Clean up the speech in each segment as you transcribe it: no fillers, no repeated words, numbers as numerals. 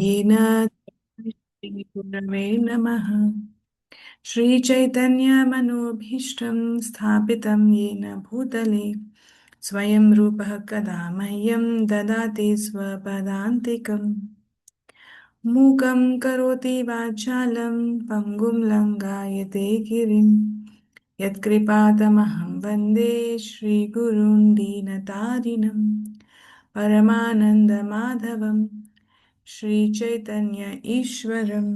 येन श्रीगुरवे नमः। श्रीचैतन्यमनोभीष्टं स्थापितं येन भूतले स्वयं रूपः कदा मह्यं ददाति स्वपदान्तिकम्। मूकं करोति वाचालं पङ्गुं लङ्घयते गिरिं यत्कृपातमहं वन्दे श्रीगुरुं दीनतारिणं परमानन्दमाधवं Sri Chaitanya ईश्वरम्।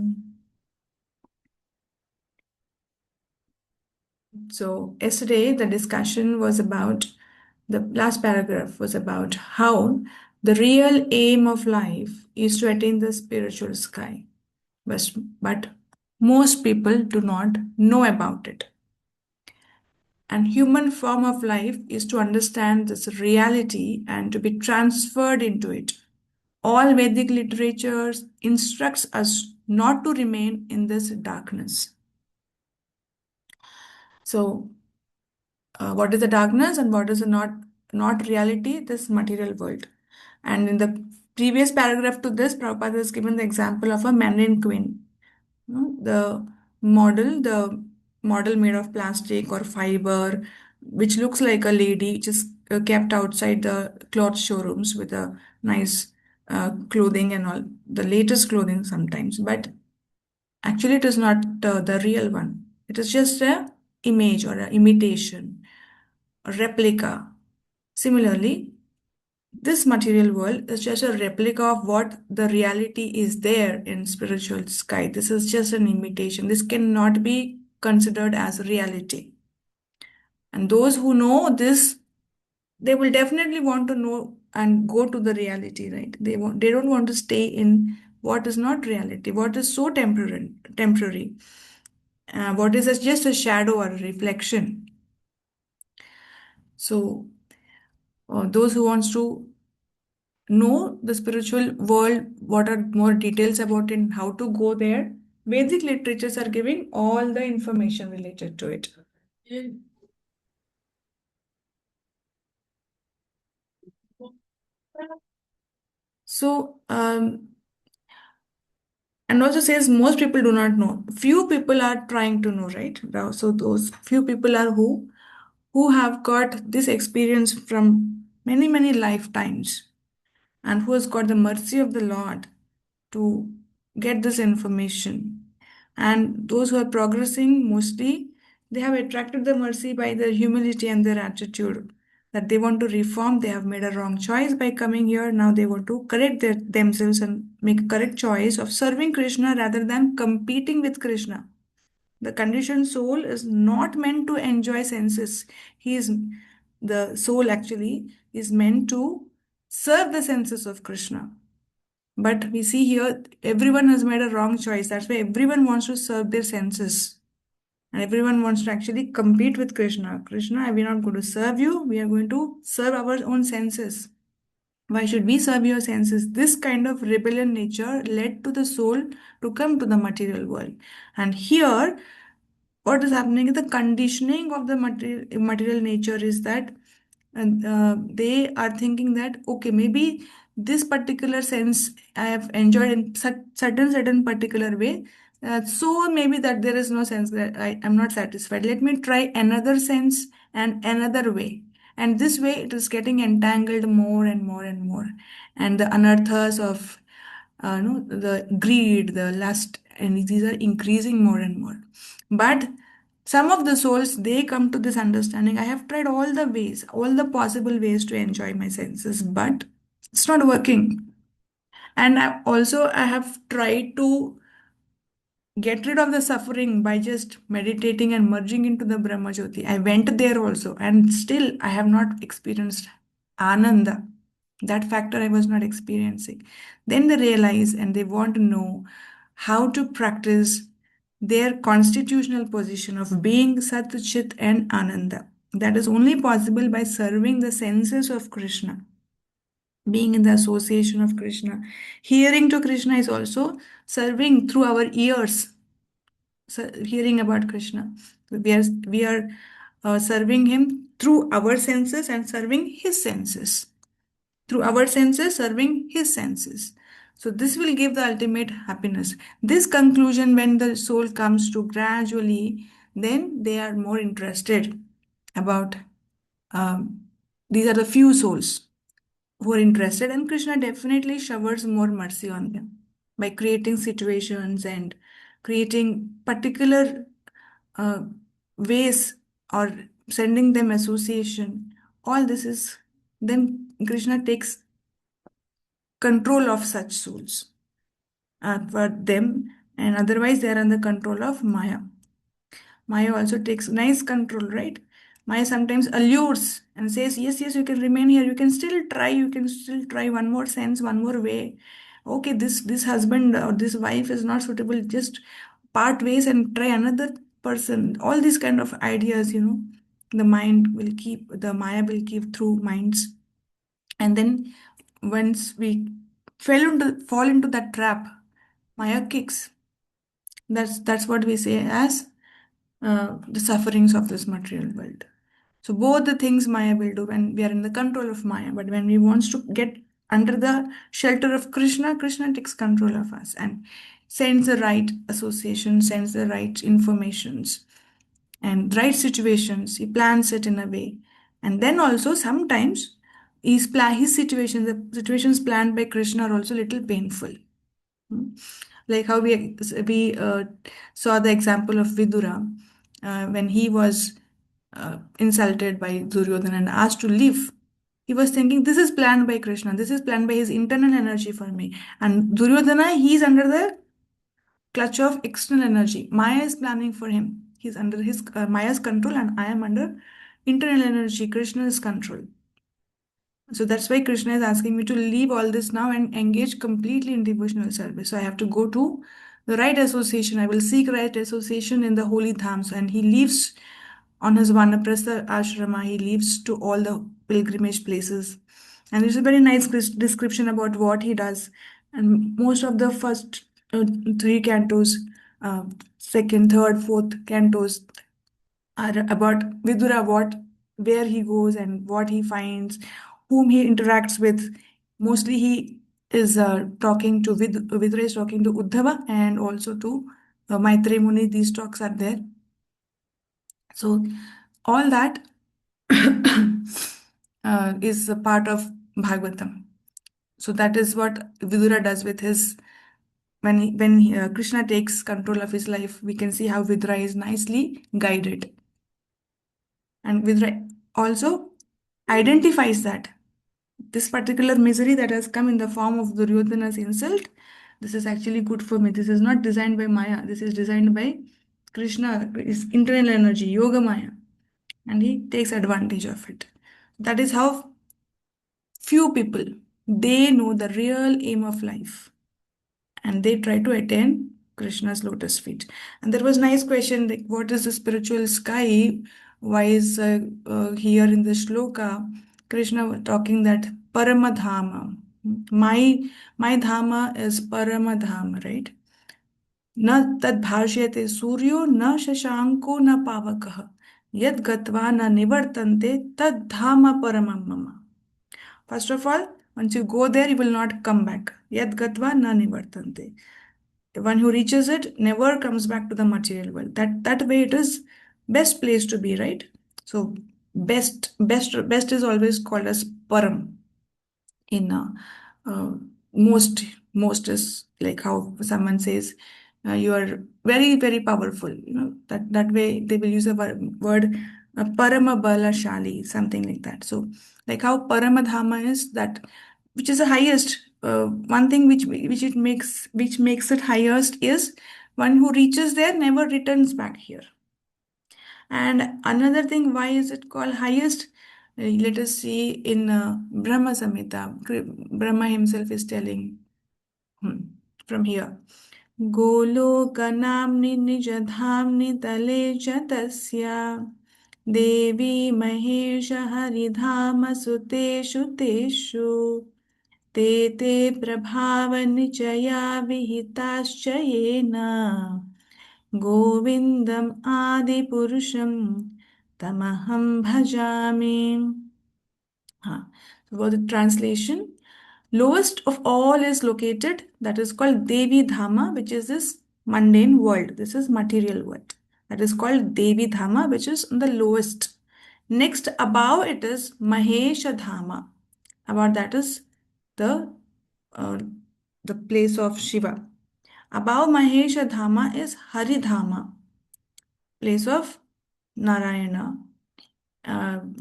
So, yesterday the discussion was about the last paragraph was about how the real aim of life is to attain the spiritual sky. But most people do not know about it. And human form of life is to understand this reality and to be transferred into it. All Vedic literatures instructs us not to remain in this darkness. So, what is the darkness and what is the not reality? This material world. And in the previous paragraph to this, Prabhupada has given the example of a mandarin queen. The model made of plastic or fiber, which looks like a lady, which is kept outside the cloth showrooms with a nice clothing and all, the latest clothing sometimes. But actually, it is not the real one. It is just a image or an imitation, a replica. Similarly, this material world is just a replica of what the reality is there in spiritual sky. This is just an imitation. This cannot be considered as reality. And those who know this, they will definitely want to know and go to the reality, right? They don't want to stay in what is not reality, what is so temporary, what is just a shadow or a reflection. So, those who wants to know the spiritual world, what are more details about it and how to go there, Vedic literatures are giving all the information related to it. So, and also says most people do not know. Few people are trying to know, right? Now, so those few people are who have got this experience from many lifetimes and who has got the mercy of the Lord to get this information. And those who are progressing mostly, they have attracted the mercy by their humility and their attitude that they want to reform. They have made a wrong choice by coming here. Now they want to correct themselves and make a correct choice of serving Krishna rather than competing with Krishna. The conditioned soul is not meant to enjoy senses. The soul actually is meant to serve the senses of Krishna. But we see here, everyone has made a wrong choice. That's why everyone wants to serve their senses. And everyone wants to actually compete with Krishna. Krishna, we are not going to serve you. We are going to serve our own senses. Why should we serve your senses? This kind of rebellion nature led to the soul to come to the material world. And here, what is happening is the conditioning of the material nature is that and they are thinking that okay, maybe this particular sense I have enjoyed in certain particular way, so maybe that there is no sense that I am not satisfied, let me try another sense and another way, and this way it is getting entangled more and more and more, and the anarthas of no, the greed, the lust, and these are increasing more and more. But some of the souls, they come to this understanding. I have tried all the ways, all the possible ways to enjoy my senses, but it's not working. And I have tried to get rid of the suffering by just meditating and merging into the Brahma Jyoti. I went there also, and still I have not experienced Ananda. That factor I was not experiencing. Then they realize and they want to know how to practice their constitutional position of being Sat, Chit, and Ananda. That is only possible by serving the senses of Krishna, being in the association of Krishna. Hearing to Krishna is also serving through our ears, hearing about Krishna. We are serving him through our senses and serving his senses. Through our senses, serving his senses. So this will give the ultimate happiness. This conclusion, when the soul comes to gradually, then they are more interested about um, these are the few souls who are interested, and Krishna definitely showers more mercy on them by creating situations and creating particular uh, ways or sending them association. All this is then Krishna takes control of such souls for them, and otherwise they are under control of Maya. Maya also takes nice control, right? Maya sometimes allures and says, yes, yes, you can remain here. You can still try one more sense, one more way. Okay, this husband or this wife is not suitable. Just part ways and try another person. All these kind of ideas, the mind will keep, the Maya will keep through minds. And then once we fall into that trap, Maya kicks. That's what we say as the sufferings of this material world. So both the things Maya will do when we are in the control of Maya, but when we want to get under the shelter of Krishna, Krishna takes control of us and sends the right association, sends the right informations and right situations. He plans it in a way, and then also sometimes his situations, the situations planned by Krishna are also little painful. Hmm. Like how we saw the example of Vidura when he was insulted by Duryodhana and asked to leave. He was thinking, this is planned by Krishna, this is planned by his internal energy for me. And Duryodhana, he's under the clutch of external energy. Maya is planning for him. He's under his Maya's control, and I am under internal energy, Krishna's control. So that's why Krishna is asking me to leave all this now and engage completely in devotional service. So I have to go to the right association. I will seek right association in the holy dhams. And he leaves on his Vanaprastha ashrama. He leaves to all the pilgrimage places. And there's a very nice description about what he does. And most of the first three cantos, second, third, fourth cantos are about Vidura, where he goes and what he finds, whom he interacts with. Mostly he is talking to Vidura is talking to Uddhava and also to Maitreya Muni. These talks are there. So all that is a part of Bhagavatam. So that is what Vidura does with his Krishna takes control of his life. We can see how Vidura is nicely guided, and Vidura also identifies that this particular misery that has come in the form of Duryodhana's insult, this is actually good for me. This is not designed by Maya. This is designed by Krishna, his internal energy, Yoga Maya, and he takes advantage of it. That is how few people they know the real aim of life, and they try to attain Krishna's lotus feet. And there was nice question like, what is the spiritual sky? Why is here in the shloka Krishna was talking that Paramadhama? My my dhama is Paramadhama, right? न तद् भाष्यते सूर्यो न शशांको न पावकः यद गत्वा न निवर्तन्ते तद् धाम परमं मम. First of all, once you go there, you will not come back. Yad gatva na nivartante. The one who reaches it never comes back to the material world. That way it is best place to be, right? So best is always called as param in uh, most is like how someone says you are very powerful, that way they will use a word parama balashali, something like that. So like how paramadhama is that which is the highest, one thing which makes it highest is one who reaches there never returns back here. And another thing, why is it called highest? Let us see in Brahma Samhita. Brahma himself is telling from here. गोलोकनाम्नि निजधाम्नि तले च तस्य देवी महेश हरिधाम सुतेषु तेषु ते ते प्रभावनिचया विहिताश्च येन गोविन्दम् आदिपुरुषं तमहं भजामि. हाँ, so for the translation, Lowest of all is located, that is called Devi Dhama, which is this mundane world, this is material world, that is called Devi Dhama, which is the lowest. Next above it is Mahesha Dhama, about that is the uh, the place of Shiva. Above Mahesha Dhama is Hari Dhama, place of Narayana,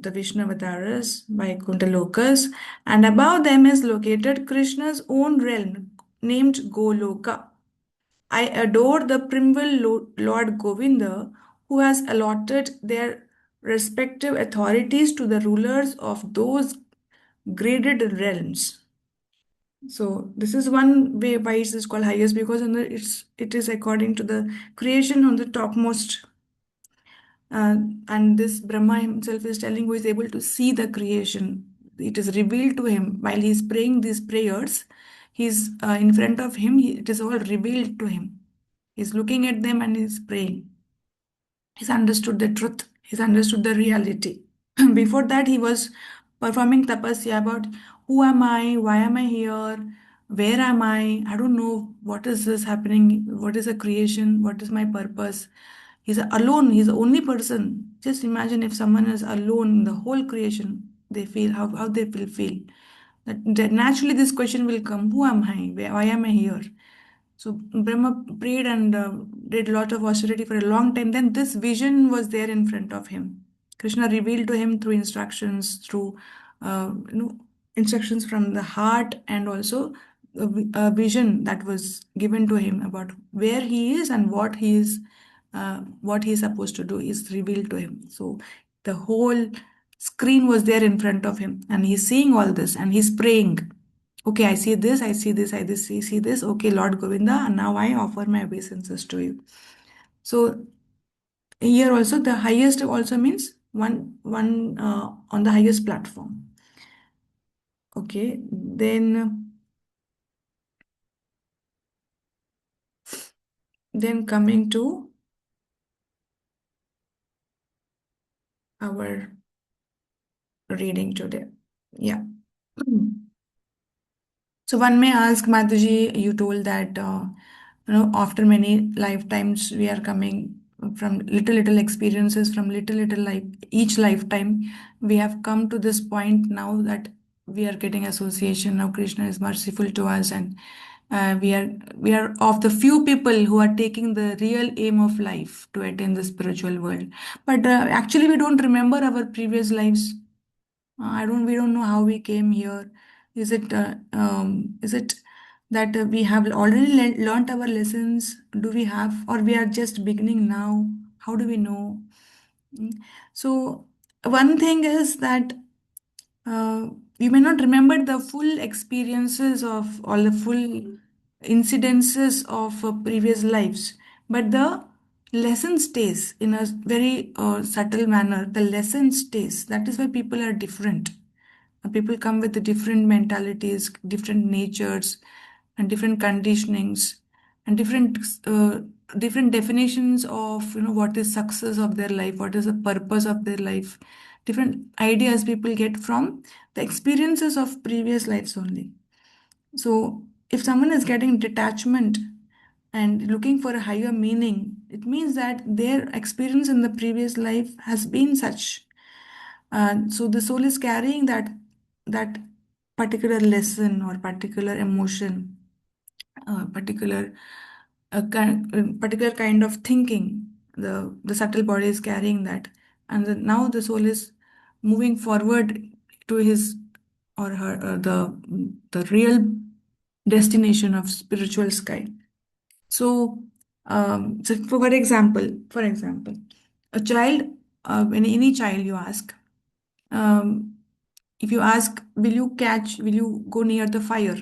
the Vishnavataras by Kuntalokas, and above them is located Krishna's own realm named Goloka. I adore the Primval Lord Govinda, who has allotted their respective authorities to the rulers of those graded realms. So this is one way why it is called highest, because it is according to the creation on the topmost. And this Brahma himself is telling, who is able to see the creation. It is revealed to him while he is praying these prayers. He's in front of him. It is all revealed to him. He's looking at them and he's praying. He's understood the truth. He's understood the reality. Before that, he was performing tapasya about who am I? Why am I here? Where am I? I don't know what is this happening. What is a creation? What is my purpose? He's alone. He's the only person. Just imagine if someone is alone in the whole creation. They feel how they will feel. That naturally this question will come: who am I? Why am I here? So Brahma prayed and did a lot of austerity for a long time. Then this vision was there in front of him. Krishna revealed to him through instructions, through instructions from the heart, and also a vision that was given to him about where he is and what he is supposed to do is revealed to him. So the whole screen was there in front of him, and he's seeing all this, and he's praying. Okay, I see this, I see this, see this. Okay, Lord Govinda, and now I offer my obeisances to you. So here also the highest also means one on the highest platform. Okay, then coming to our reading today. Yeah. So one may ask, Mataji, you told that after many lifetimes we are coming from little experiences from little life, each lifetime we have come to this point now that we are getting association. Now Krishna is merciful to us, and we are of the few people who are taking the real aim of life to attain the spiritual world. But actually we don't remember our previous lives. We don't know how we came here. Is it that we have already learned our lessons? Do we have, or we are just beginning now? How do we know? Mm. So one thing is that uh, you may not remember the full experiences of all the full incidences of previous lives, but the lesson stays in a very subtle manner. The lesson stays. That is why people are different. People come with different mentalities, different natures, and different conditionings, and different definitions of what is success of their life, what is the purpose of their life. Different ideas people get from the experiences of previous lives only. So if someone is getting detachment and looking for a higher meaning, it means that their experience in the previous life has been such. So the soul is carrying that particular lesson or particular emotion, particular particular kind of thinking. The subtle body is carrying that, and now the soul is moving forward to his or her the real destination of spiritual sky. So for example, a child, when any child you ask, um, if you ask, will you go near the fire?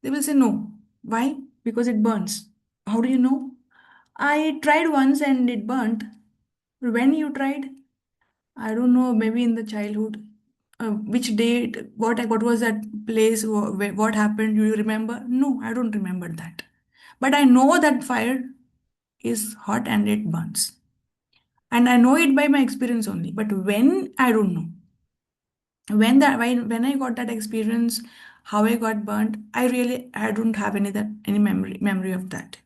They will say no. Why? Because it burns. How do you know? I tried once and it burnt. When you tried? I don't know, maybe in the childhood. Which date? What was that place? What happened? Do you remember? No, I don't remember that. But I know that fire is hot and it burns. And I know it by my experience only. But when, I don't know. When I got that experience, how I got burnt, I don't have any memory of that.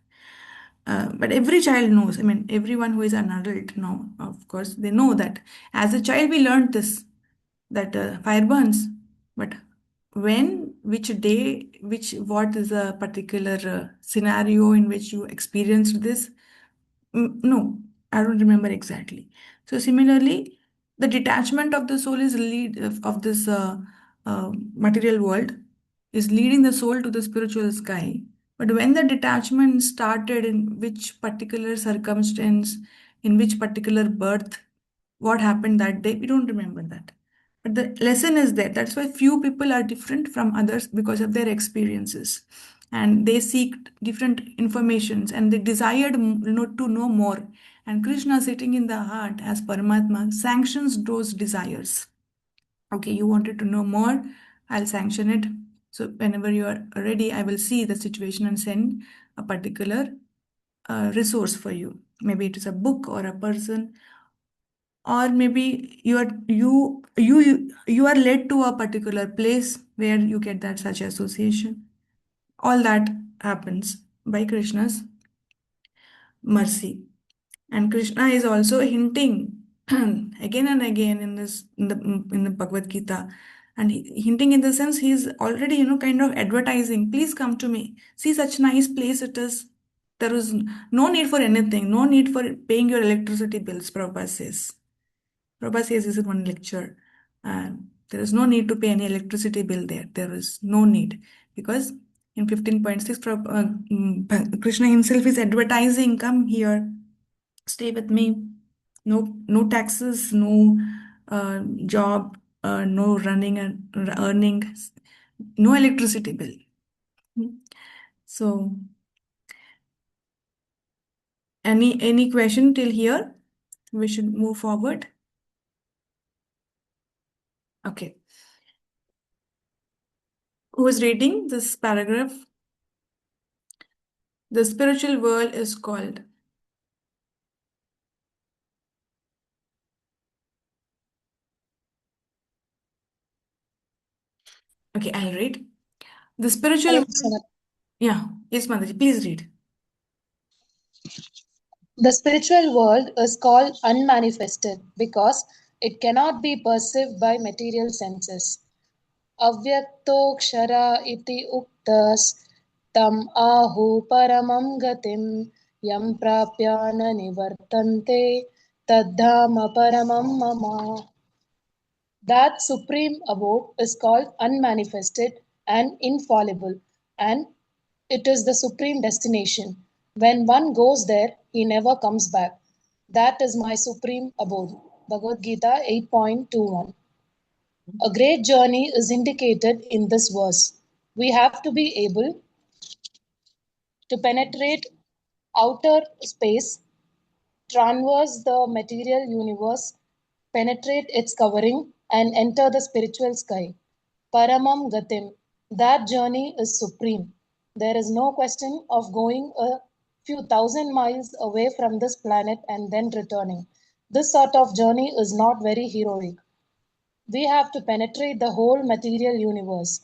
But every child knows. I mean, everyone who is an adult now, of course, they know that as a child we learned this, that fire burns. But when, which day, what is a particular scenario in which you experienced this? No, I don't remember exactly. So similarly, the detachment of the soul is lead of this material world is leading the soul to the spiritual sky. But when the detachment started, in which particular circumstance, in which particular birth, what happened that day, we don't remember that. But the lesson is there. That's why few people are different from others because of their experiences, and they seek different informations and they desired to know more. And Krishna, sitting in the heart as Paramatma, sanctions those desires. Okay, you wanted to know more, I'll sanction it. So whenever you are ready, I will see the situation and send a particular resource for you. Maybe it is a book or a person, or maybe you are led to a particular place where you get that such association. All that happens by Krishna's mercy. And Krishna is also hinting again and again in the Bhagavad Gita, and hinting in the sense he's already kind of advertising. Please come to me. See, such nice place it is. There is no need for anything. No need for paying your electricity bills. Prabhupada says. Prabhupada says this in one lecture. There is no need to pay any electricity bill there. There is no need because in 15.6, Krishna himself is advertising, come here, stay with me. No taxes, no job, no running and earning, no electricity bill. So, any question till here? We should move forward. Okay. Who is reading this paragraph? The spiritual world is called. Okay, I'll read. The spiritual. Hello, Sanat. Yeah, yes, Mataji, please read. The spiritual world is called unmanifested because it cannot be perceived by material senses. Avyaktoksara iti uktas tam ahu paramam gatim yam prapya na nivartante tadhama paramam mama. That supreme abode is called unmanifested and infallible, and it is the supreme destination. When one goes there, he never comes back. That is my supreme abode. Bhagavad Gita 8.21. A great journey is indicated in this verse. We have to be able to penetrate outer space, traverse the material universe, penetrate its covering, and enter the spiritual sky. Paramam Gatim. That journey is supreme. There is no question of going a few thousand miles away from this planet and then returning. This sort of journey is not very heroic. We have to penetrate the whole material universe.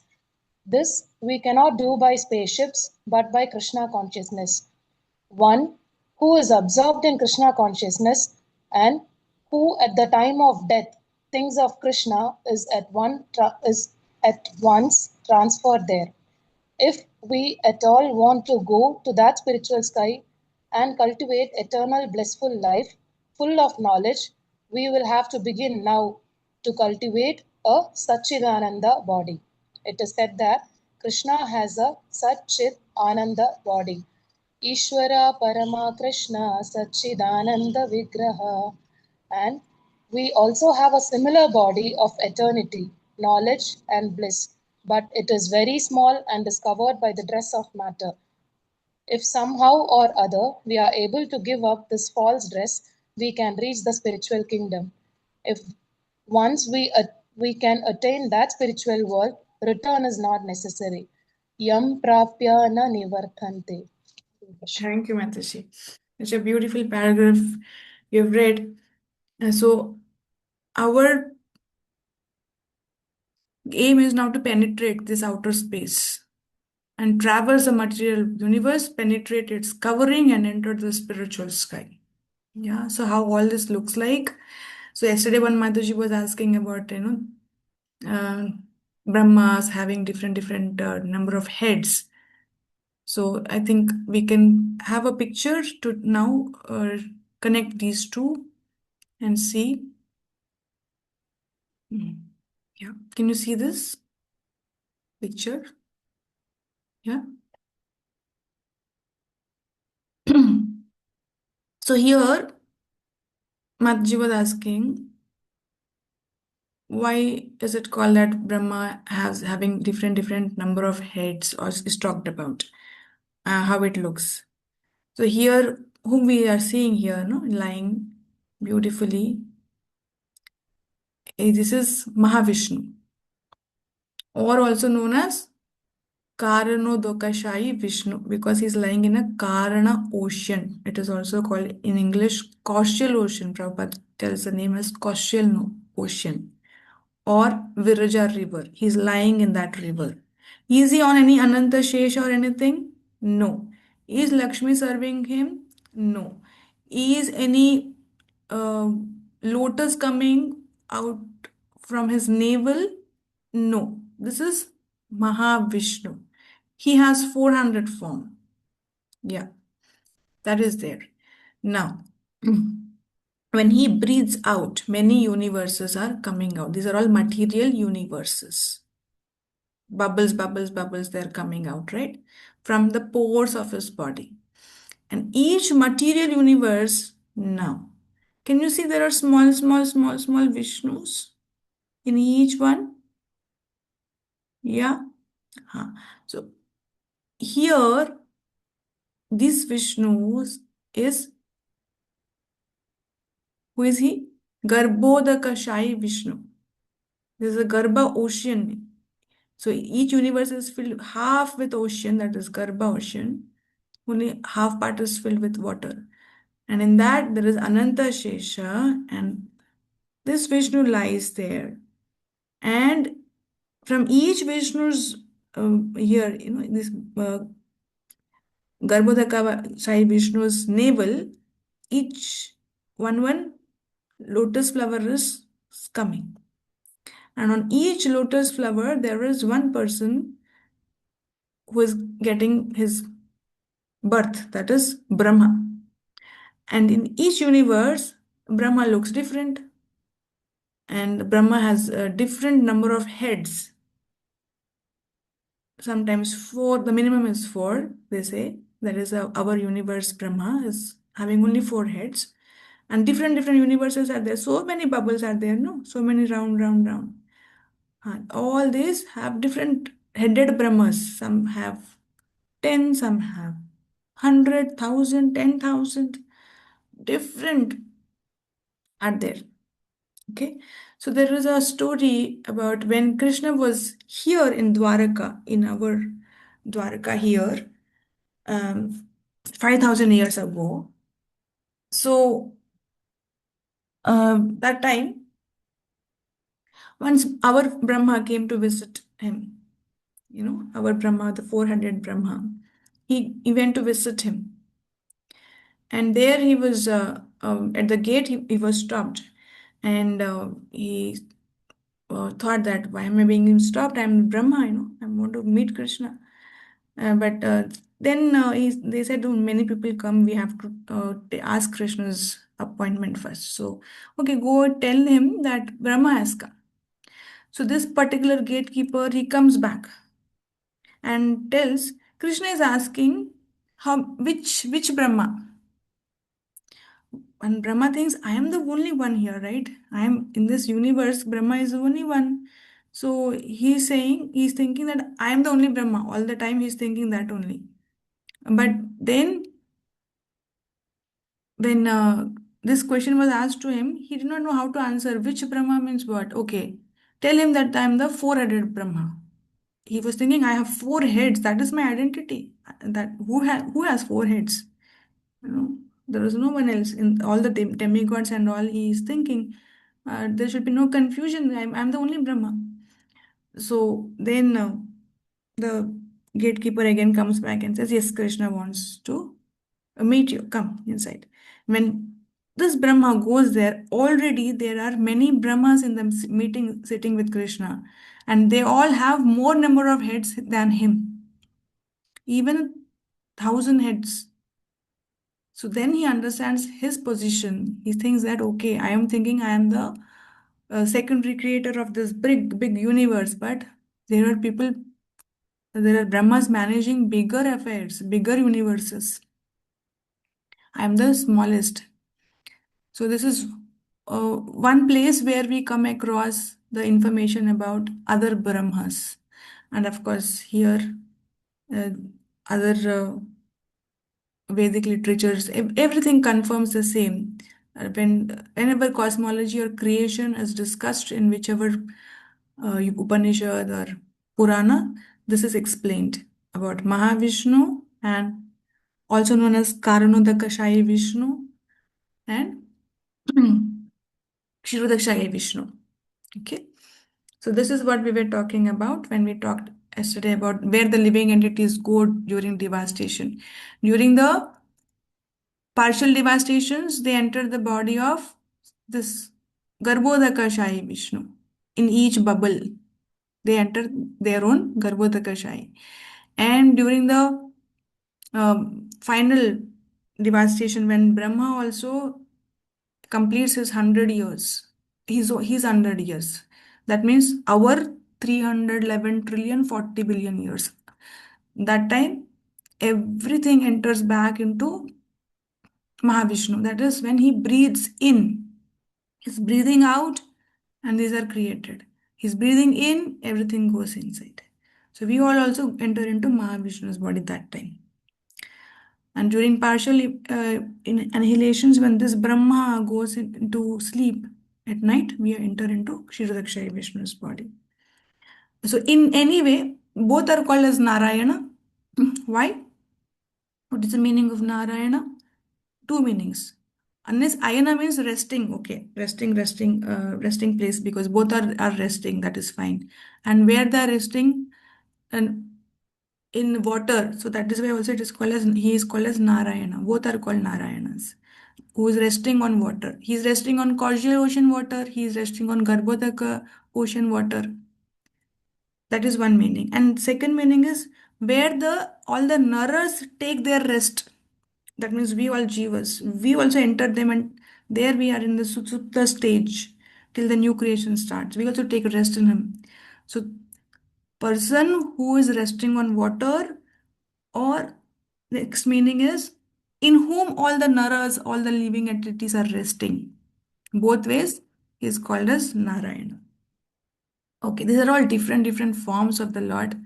This we cannot do by spaceships but by Krishna consciousness. One who is absorbed in Krishna consciousness and who at the time of death thinks of Krishna is at once transferred there. If we at all want to go to that spiritual sky and cultivate eternal blissful life full of knowledge, we will have to begin now to cultivate a Satchidananda body. It is said that Krishna has a Satchit Ananda body. Ishvara Parama Krishna Satchidananda Vigraha. And we also have a similar body of eternity, knowledge, and bliss, but it is very small and is covered by the dress of matter. If somehow or other we are able to give up this false dress, we can reach the spiritual kingdom. If once we can attain that spiritual world, return is not necessary. Yam prapya na nivarthante. Thank you, Mataji. Such a beautiful paragraph you've read. So our Aim is now to penetrate this outer space and traverse the material universe, penetrate its covering, and enter the spiritual sky. Yeah, so how all this looks like. So yesterday, one Mataji was asking about, uh, Brahmas having different number of heads. So I think we can have a picture to now connect these two and see. Hmm. Yeah, can you see this picture? Yeah. So here, Mataji was asking, why is it called that Brahma has having different number of heads or is talked about, how it looks. So here, whom we are seeing here, no, lying beautifully, this is Mahavishnu, or also known as Karanodakashayi Vishnu, because he's lying in a Karana ocean. It is also called in English Kaushal Ocean. Prabhupada tells the name as Kaushal Ocean or Viraja River. He's lying in that river. Is he on any Ananta Shesh or anything? No. Is Lakshmi serving him? No. Is any uh, lotus coming out from his navel? No. This is Mahavishnu. He has 400 form. Yeah, that is there. Now, when he breathes out, many universes are coming out. These are all material universes. Bubbles, bubbles, bubbles, they're coming out, right? From the pores of his body. And each material universe now. Can you see there are small Vishnus in each one? Yeah. Huh. So here, this Vishnus is, who is he? Garbhodakashayi Vishnu. This is a Garbha ocean. So each universe is filled half with ocean, that is Garbha ocean. Only half part is filled with water. And in that there is Ananta Shesha, and this Vishnu lies there. And from each Vishnu's here, this Garbhodaka Sai Vishnu's navel, each one lotus flower is coming. And on each lotus flower, there is one person who is getting his birth, that is Brahma. And in each universe, Brahma looks different, and Brahma has a different number of heads. Sometimes four, the minimum is four, they say. That is our universe, Brahma, is having only four heads. And different universes are there. So many bubbles are there, no? So many round. And all these have different headed Brahmas. Some have 10, some have 100,000, 10,000. Different are there. Okay, so there is a story about when Krishna was here in Dwaraka, in our Dwaraka here, 5,000 years ago. So that time, once our Brahma came to visit him, our Brahma, the 400 Brahma, he went to visit him. And there he was at the gate, he was stopped. And he thought that why am I being stopped? I'm Brahma, I want to meet Krishna. But then they said, "Oh, many people come, we have to ask Krishna's appointment first." So, okay, go tell him that Brahma has come. So this particular gatekeeper, he comes back and tells Krishna is asking which Brahma. And Brahma thinks, I am the only one here, right? I am in this universe, Brahma is the only one. So he's thinking that I am the only Brahma. All the time he's thinking that only. But then when this question was asked to him, he did not know how to answer which Brahma means what. Okay, tell him that I am the four-headed Brahma. He was thinking, I have four heads. That is my identity. That who has four heads? You know, there is no one else in all the demigods and all. He is thinking there should be no confusion. I'm the only Brahma. So then the gatekeeper again comes back and says, yes, Krishna wants to meet you. Come inside. When this Brahma goes there, already there are many Brahmas in the meeting sitting with Krishna, and they all have more number of heads than him, even 1,000 heads. So then he understands his position. He thinks that, okay, I am thinking I am the secondary creator of this big, big universe, but there are people, there are Brahmas managing bigger affairs, bigger universes. I am the smallest. So this is one place where we come across the information about other Brahmas. And of course, here, uh, other Vedic literatures, everything confirms the same. Whenever cosmology or creation is discussed in whichever Upanishad or Purana, this is explained about Mahavishnu and also known as Karanodakashayi Vishnu and Kshirodakashayi Vishnu. Okay, so this is what we were talking about when we talked yesterday about where the living entities go during devastation. During the partial devastations, they enter the body of this Garbhodakashayi Vishnu. In each bubble, they enter their own Garbhodakashayi. And during the final devastation, when Brahma also completes his 100 years, he's 100 years. That means our 311 trillion 40 billion years. That time, everything enters back into Mahavishnu. That is when he breathes in. He's breathing out, and these are created. He's breathing in, everything goes inside. So we all also enter into Mahavishnu's body that time. And during partial in annihilations, when this Brahma goes into sleep at night, we enter into Kshirodakshaya Vishnu's body. So in any way, both are called as Narayana. Why? What is the meaning of Narayana? Two meanings. Unless ayana means resting, okay, resting place, because both are resting, that is fine. And where they are resting, and in water, so that is why also it is called as, he is called as Narayana. Both are called Narayanas. Who is resting on water? He is resting on causal ocean water. He is resting on Garbhodaka ocean water. That is one meaning. And second meaning is where the all the naras take their rest. That means we all jivas. We also enter them, and there we are in the Supta stage till the new creation starts. We also take rest in him. So person who is resting on water, or next meaning is in whom all the naras, all the living entities are resting. Both ways is called as Narayana. Okay, these are all different forms of the Lord,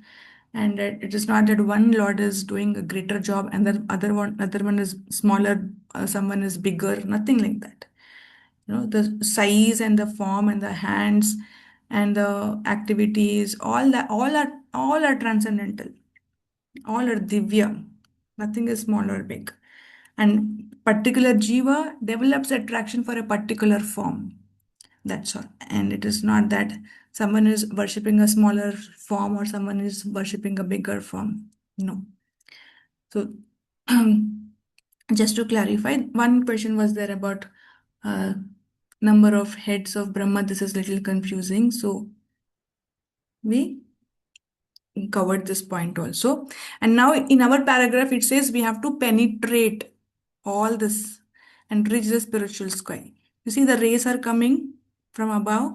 and it is not that one Lord is doing a greater job and the other one is smaller, someone is bigger. Nothing like that. You know, the size and the form and the hands and the activities, all are transcendental. All are divya. Nothing is small or big. And particular jiva develops attraction for a particular form. That's all. And it is not that someone is worshipping a smaller form or someone is worshipping a bigger form. No. So, just to clarify, one question was there about uh, number of heads of Brahma. This is little confusing. So, we covered this point also. And now in our paragraph, it says we have to penetrate all this and reach the spiritual sky. You see, the rays are coming from above.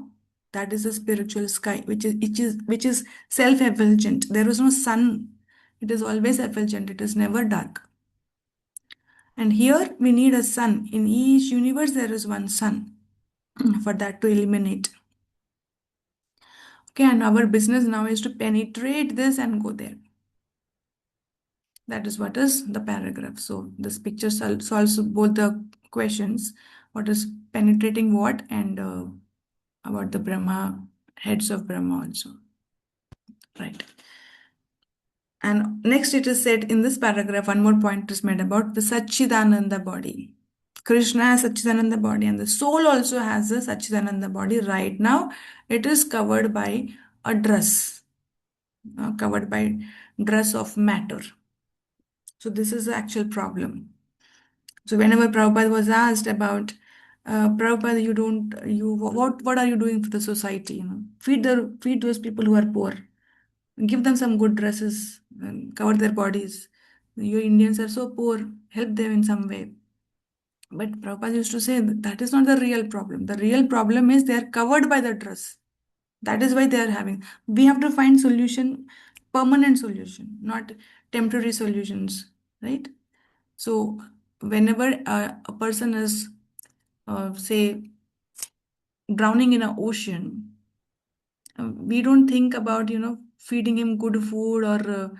That is the spiritual sky, which is self-effulgent. There is no sun. It is always effulgent. It is never dark. And here we need a sun. In each universe, there is one sun for that to eliminate. Okay, and our business now is to penetrate this and go there. That is what is the paragraph. So this picture solves both the questions. What is penetrating what, and about the Brahma, heads of Brahma also. Right. And next it is said in this paragraph, one more point is made about the Satchidananda body. Krishna has Satchidananda body and the soul also has a Satchidananda body. Right now it is covered by a dress, covered by dress of matter. So this is the actual problem. So whenever Prabhupada was asked about, Prabhupada, you don't, you what are you doing for the society? Feed those people who are poor, give them some good dresses, and cover their bodies. You Indians are so poor, help them in some way. But Prabhupada used to say that is not the real problem. The real problem is they are covered by the dress. That is why they are having. We have to find solution, permanent solution, not temporary solutions, right? So whenever a person is, say, drowning in an ocean, we don't think about, feeding him good food or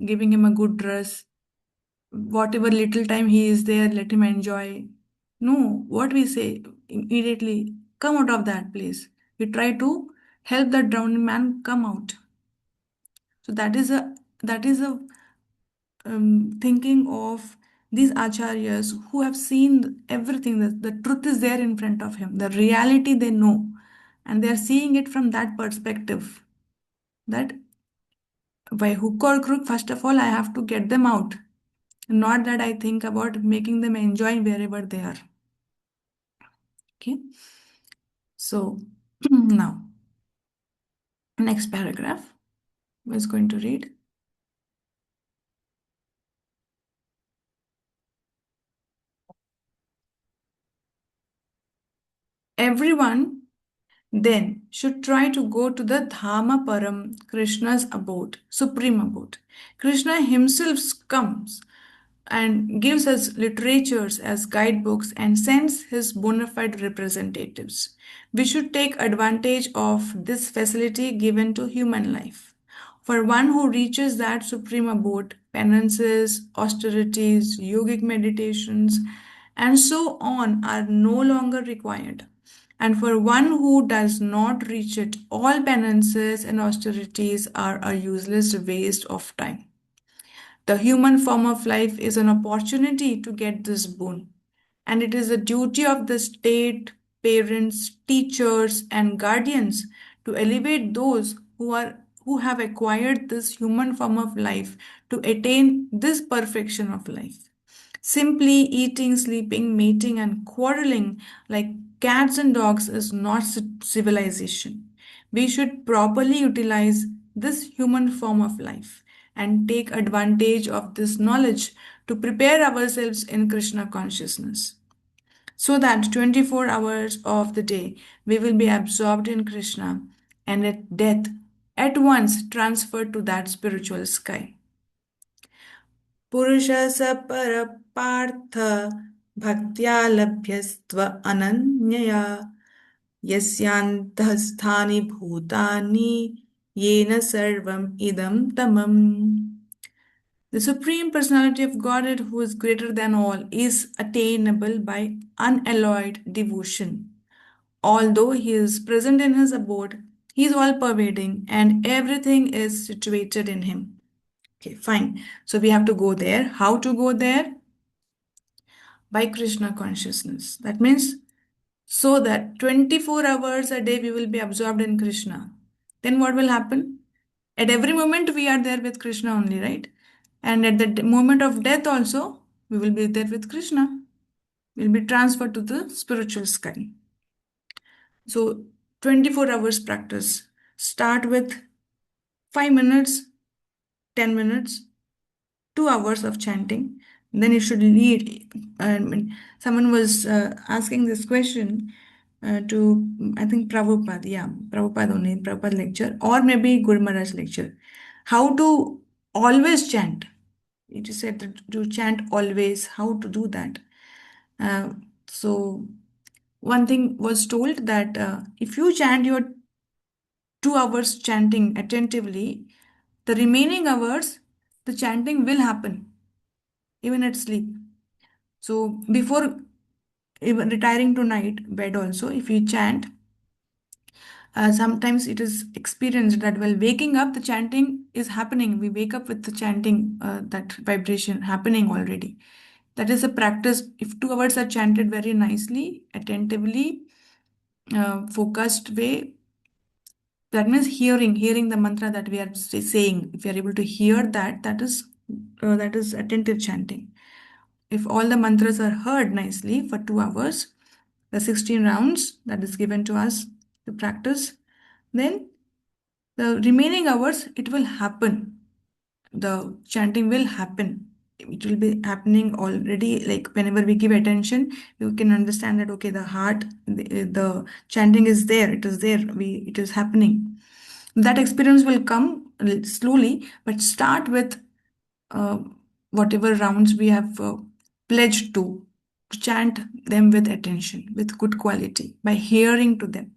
giving him a good dress. Whatever little time he is there, let him enjoy. No, what we say immediately, come out of that place. We try to help that drowning man come out. So that is a thinking of these acharyas who have seen everything. The truth is there in front of him. The reality they know, and they are seeing it from that perspective. That by hook or crook, first of all, I have to get them out. Not that I think about making them enjoy wherever they are. Okay. So now, next paragraph is going to read. Everyone then should try to go to the Dhama Param, Krishna's abode, supreme abode. Krishna himself comes and gives us literatures as guidebooks and sends his bona fide representatives. We should take advantage of this facility given to human life. For one who reaches that supreme abode, penances, austerities, yogic meditations, and so on are no longer required. And for one who does not reach it, all penances and austerities are a useless waste of time. The human form of life is an opportunity to get this boon, and it is the duty of the state, parents, teachers, and guardians to elevate those who have acquired this human form of life to attain this perfection of life. Simply eating, sleeping, mating, and quarreling like cats and dogs is not civilization. We should properly utilize this human form of life and take advantage of this knowledge to prepare ourselves in Krishna consciousness. So that 24 hours of the day we will be absorbed in Krishna and at death at once transferred to that spiritual sky. पुरुषस परपार्थ भक्त्या लभ्यस्त्व अनन्यया यस्यान्तःस्थानि भूतानि येन सर्वम् इदं तमम्. The Supreme Personality of Godhead, who is greater than all, is attainable by unalloyed devotion. Although He is present in His abode, He is all pervading and everything is situated in Him. Okay, fine. So we have to go there. How to go there? By Krishna consciousness. That means so that 24 hours a day we will be absorbed in Krishna. Then what will happen? At every moment we are there with Krishna only, right? And at the moment of death also, we will be there with Krishna. We'll be transferred to the spiritual sky. So 24 hours practice. Start with 5 minutes, 10 minutes, 2 hours of chanting. Then you should lead. Someone was asking this question to, I think, Prabhupada. Yeah, Prabhupada only, Prabhupada lecture, or maybe Guru Maharaj lecture. How to always chant. It is said to chant always. How to do that? Uh, so, one thing was told that if you chant your 2 hours chanting attentively, the remaining hours, the chanting will happen even at sleep. So before even retiring to night bed also, if you chant, sometimes it is experienced that while waking up, the chanting is happening. We wake up with the chanting, that vibration happening already. That is a practice. If 2 hours are chanted very nicely, attentively, focused way, That means hearing the mantra that we are saying. If you are able to hear that, that is attentive chanting. If all the mantras are heard nicely for 2 hours, the 16 rounds that is given to us to practice, then the remaining hours it will happen. The chanting will happen. It will be happening already. Like whenever we give attention, you can understand that okay, the heart, the chanting is there. It is there. It is happening. That experience will come slowly, but start with uh, whatever rounds we have pledged to chant them with attention, with good quality, by hearing to them.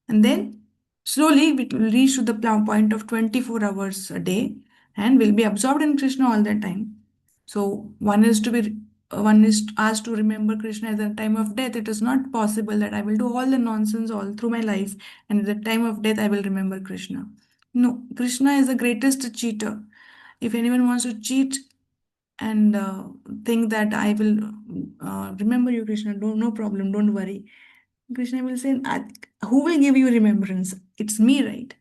And then slowly we will reach to the point of 24 hours a day and will be absorbed in Krishna all the time. So one is asked to remember Krishna at the time of death. It is not possible that I will do all the nonsense all through my life and at the time of death I will remember Krishna. No, Krishna is the greatest cheater. If anyone wants to cheat and think that I will remember you, Krishna, no problem, don't worry. Krishna will say, who will give you remembrance? It's me, right?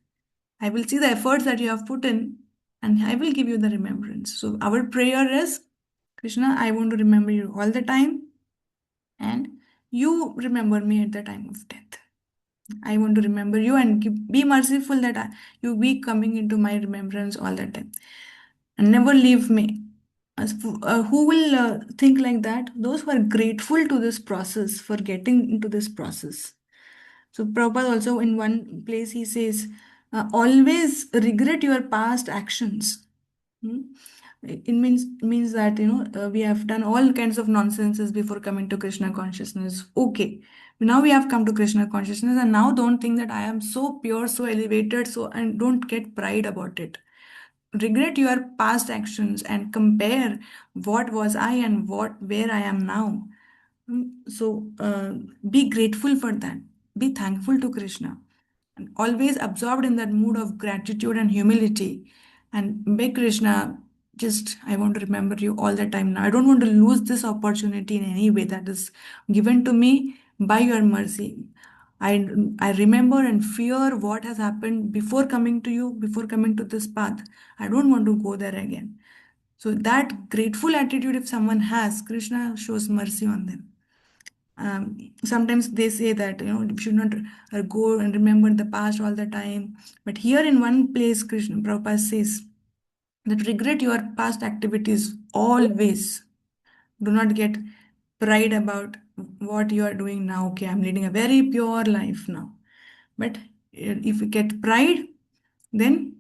I will see the efforts that you have put in and I will give you the remembrance. So, our prayer is, Krishna, I want to remember you all the time and you remember me at the time of death. I want to remember you and be merciful that you be coming into my remembrance all the time and never leave me. Who will think like that? Those who are grateful to this process, for getting into this process. So Prabhupada also in one place he says, always regret your past actions. Hmm? It means that we have done all kinds of nonsenses before coming to Krishna consciousness. Okay, now we have come to Krishna consciousness, and now don't think that I am so pure, so elevated, so and don't get pride about it. Regret your past actions and compare what was I and what where I am now. So be grateful for that. Be thankful to Krishna. And always absorbed in that mood of gratitude and humility. And beg Krishna, just I want to remember you all the time now. I don't want to lose this opportunity in any way that is given to me by your mercy. I remember and fear what has happened before coming to you, before coming to this path. I don't want to go there again. So that grateful attitude, if someone has, Krishna shows mercy on them. Sometimes they say that you should not go and remember the past all the time. But here in one place, Krishna Prabhupada says that regret your past activities always. Do not get pride about what you are doing now. Okay, I'm leading a very pure life now. But if you get pride, then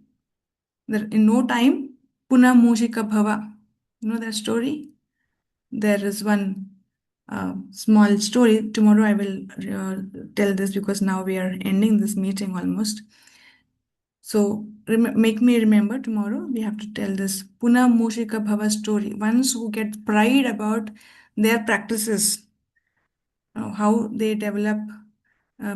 in no time, Puna Mushika Bhava. You know that story? There is one small story. Tomorrow I will tell this because now we are ending this meeting almost. So make me remember tomorrow we have to tell this Puna Mushika Bhava story. Ones who get pride about their practices, how they develop